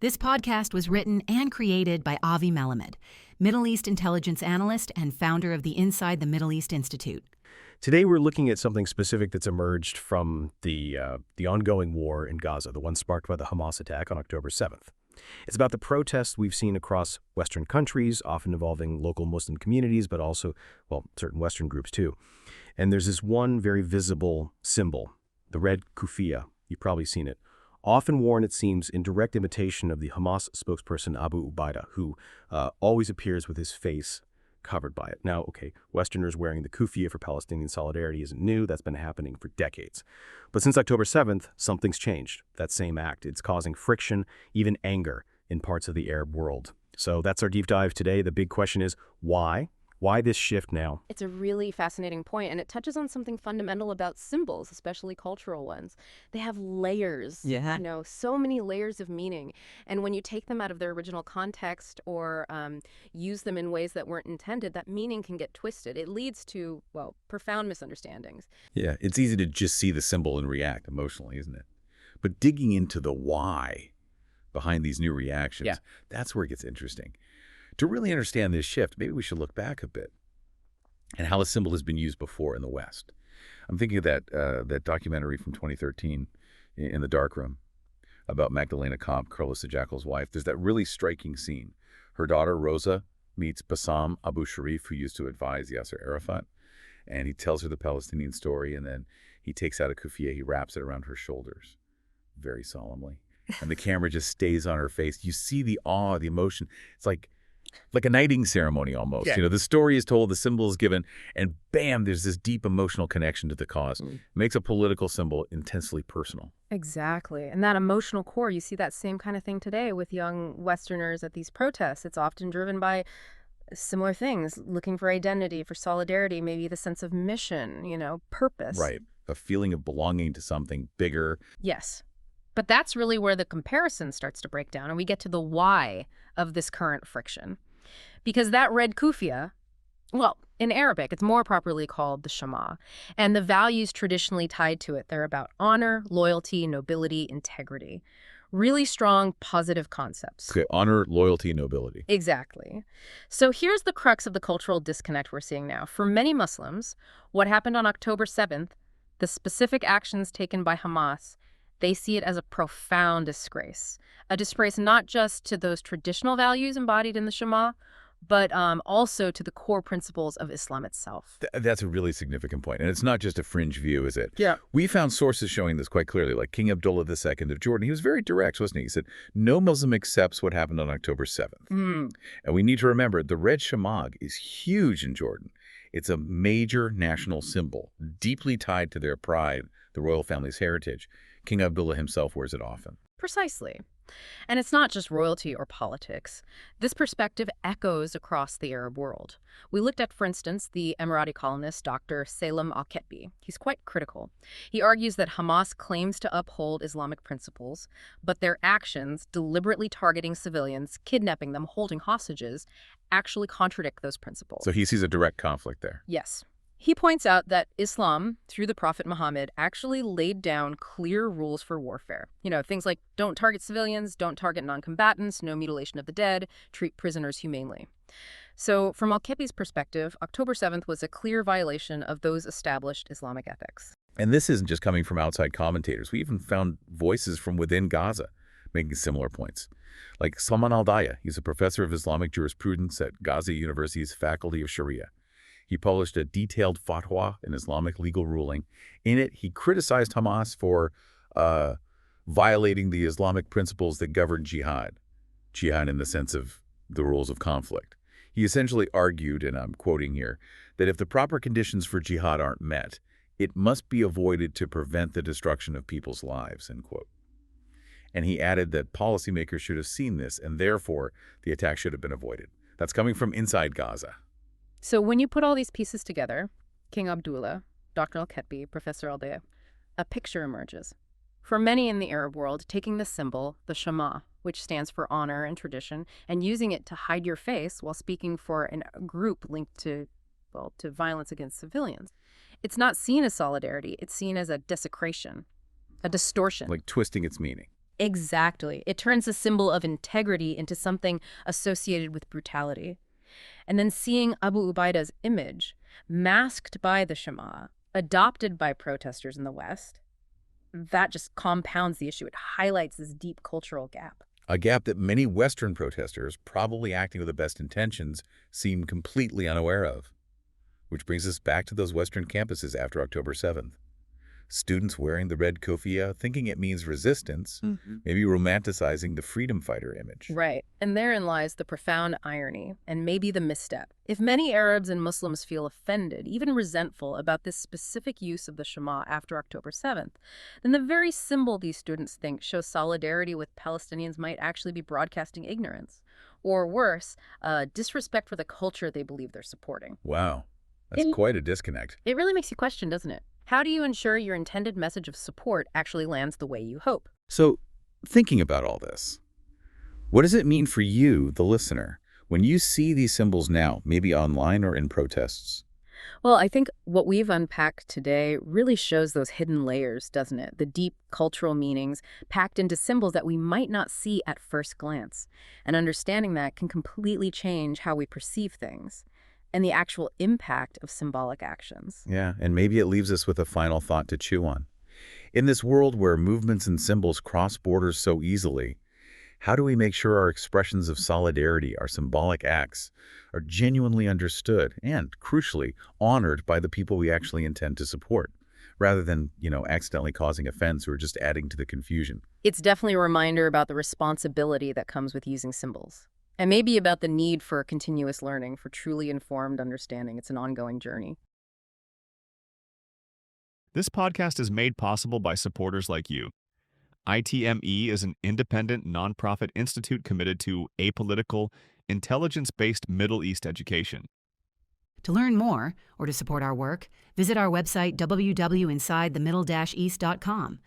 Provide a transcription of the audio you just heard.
This podcast was written and created by Avi Melamed, Middle East intelligence analyst and founder of the Inside the Middle East Institute. Today we're looking at something specific that's emerged from the ongoing war in Gaza, the one sparked by the Hamas attack on October 7th. It's about the protests we've seen across Western countries, often involving local Muslim communities, but also, well, certain Western groups too. And there's this one very visible symbol, the red kufiyah. You've probably seen it. Often worn, it seems, in direct imitation of the Hamas spokesperson Abu Ubaidah, who always appears with his face covered by it. Now, okay, Westerners wearing the kufiyah for Palestinian solidarity isn't new. That's been happening for decades. But since October 7th, something's changed. That same act, it's causing friction, even anger, in parts of the Arab world. So that's our deep dive today. The big question is, why? Why this shift now? It's a really fascinating point, and it touches on something fundamental about symbols, especially cultural ones. They have layers, so many layers of meaning. And when you take them out of their original context or use them in ways that weren't intended, that meaning can get twisted. It leads to, well, profound misunderstandings. Yeah, it's easy to just see the symbol and react emotionally, isn't it? But digging into the why behind these new reactions, that's where it gets interesting. To really understand this shift, maybe we should look back a bit and how the symbol has been used before in the West. I'm thinking of that documentary from 2013, In the Darkroom, about Magdalena Komp, Carlos the Jackal's wife. There's that really striking scene. Her daughter, Rosa, meets Bassam Abu Sharif, who used to advise Yasser Arafat, and he tells her the Palestinian story, and then he takes out a kufiyah, he wraps it around her shoulders, very solemnly. And the camera just stays on her face. You see the awe, the emotion. It's like a knighting ceremony almost. Yeah. The story is told, the symbol is given, and bam, there's this deep emotional connection to the cause. It makes a political symbol intensely personal. Exactly. And that emotional core, you see that same kind of thing today with young Westerners at these protests. It's often driven by similar things, looking for identity, for solidarity, maybe the sense of mission, purpose. Right. A feeling of belonging to something bigger. Yes. But that's really where the comparison starts to break down, and we get to the why of this current friction. Because that red kufiyah, well, in Arabic, it's more properly called the Shama, and the values traditionally tied to it, they're about honor, loyalty, nobility, integrity. Really strong, positive concepts. Okay, honor, loyalty, nobility. Exactly. So here's the crux of the cultural disconnect we're seeing now. For many Muslims, what happened on October 7th, the specific actions taken by Hamas, they see it as a profound disgrace. A disgrace not just to those traditional values embodied in the Shema, but also to the core principles of Islam itself. That's a really significant point. And it's not just a fringe view, is it? Yeah. We found sources showing this quite clearly, like King Abdullah II of Jordan. He was very direct, wasn't he? He said, no Muslim accepts what happened on October 7th. And we need to remember, the red shamag is huge in Jordan. It's a major national symbol, deeply tied to their pride, the royal family's heritage. King Abdullah himself wears it often. Precisely. And it's not just royalty or politics. This perspective echoes across the Arab world. We looked at, for instance, the Emirati columnist Dr. Salem Al-Ketbi. He's quite critical. He argues that Hamas claims to uphold Islamic principles, but their actions, deliberately targeting civilians, kidnapping them, holding hostages, actually contradict those principles. So he sees a direct conflict there. Yes. He points out that Islam, through the Prophet Muhammad, actually laid down clear rules for warfare. Things like don't target civilians, don't target non-combatants, no mutilation of the dead, treat prisoners humanely. So from Al-Ketbi's perspective, October 7th was a clear violation of those established Islamic ethics. And this isn't just coming from outside commentators. We even found voices from within Gaza making similar points. Like Salman al-Daya, he's a professor of Islamic jurisprudence at Gaza University's Faculty of Sharia. He published a detailed fatwa, an Islamic legal ruling. In it, he criticized Hamas for violating the Islamic principles that govern jihad. Jihad in the sense of the rules of conflict. He essentially argued, and I'm quoting here, that if the proper conditions for jihad aren't met, it must be avoided to prevent the destruction of people's lives, end quote. And he added that policymakers should have seen this, and therefore the attack should have been avoided. That's coming from inside Gaza. So when you put all these pieces together, King Abdullah, Dr. Al-Ketbi, Professor Al-Daya, a picture emerges. For many in the Arab world, taking the symbol, the Shama, which stands for honor and tradition, and using it to hide your face while speaking for a group linked to violence against civilians. It's not seen as solidarity. It's seen as a desecration, a distortion. Like twisting its meaning. Exactly. It turns a symbol of integrity into something associated with brutality. And then seeing Abu Ubaida's image, masked by the Shema, adopted by protesters in the West, that just compounds the issue. It highlights this deep cultural gap. A gap that many Western protesters, probably acting with the best intentions, seem completely unaware of. Which brings us back to those Western campuses after October 7th. Students wearing the red kufiyah, thinking it means resistance, maybe romanticizing the freedom fighter image. Right. And therein lies the profound irony, and maybe the misstep. If many Arabs and Muslims feel offended, even resentful, about this specific use of the Shema after October 7th, then the very symbol these students think shows solidarity with Palestinians might actually be broadcasting ignorance. Or worse, disrespect for the culture they believe they're supporting. Wow. That's quite a disconnect. It really makes you question, doesn't it? How do you ensure your intended message of support actually lands the way you hope? So, thinking about all this, what does it mean for you, the listener, when you see these symbols now, maybe online or in protests? Well, I think what we've unpacked today really shows those hidden layers, doesn't it? The deep cultural meanings packed into symbols that we might not see at first glance. And understanding that can completely change how we perceive things and the actual impact of symbolic actions. Yeah, and maybe it leaves us with a final thought to chew on. In this world where movements and symbols cross borders so easily, how do we make sure our expressions of solidarity, our symbolic acts, are genuinely understood and, crucially, honored by the people we actually intend to support, rather than, accidentally causing offense or just adding to the confusion? It's definitely a reminder about the responsibility that comes with using symbols. And maybe about the need for continuous learning, for truly informed understanding. It's an ongoing journey. This podcast is made possible by supporters like you. ITME is an independent, nonprofit institute committed to apolitical, intelligence-based Middle East education. To learn more or to support our work, visit our website www.insidethemiddle-east.com.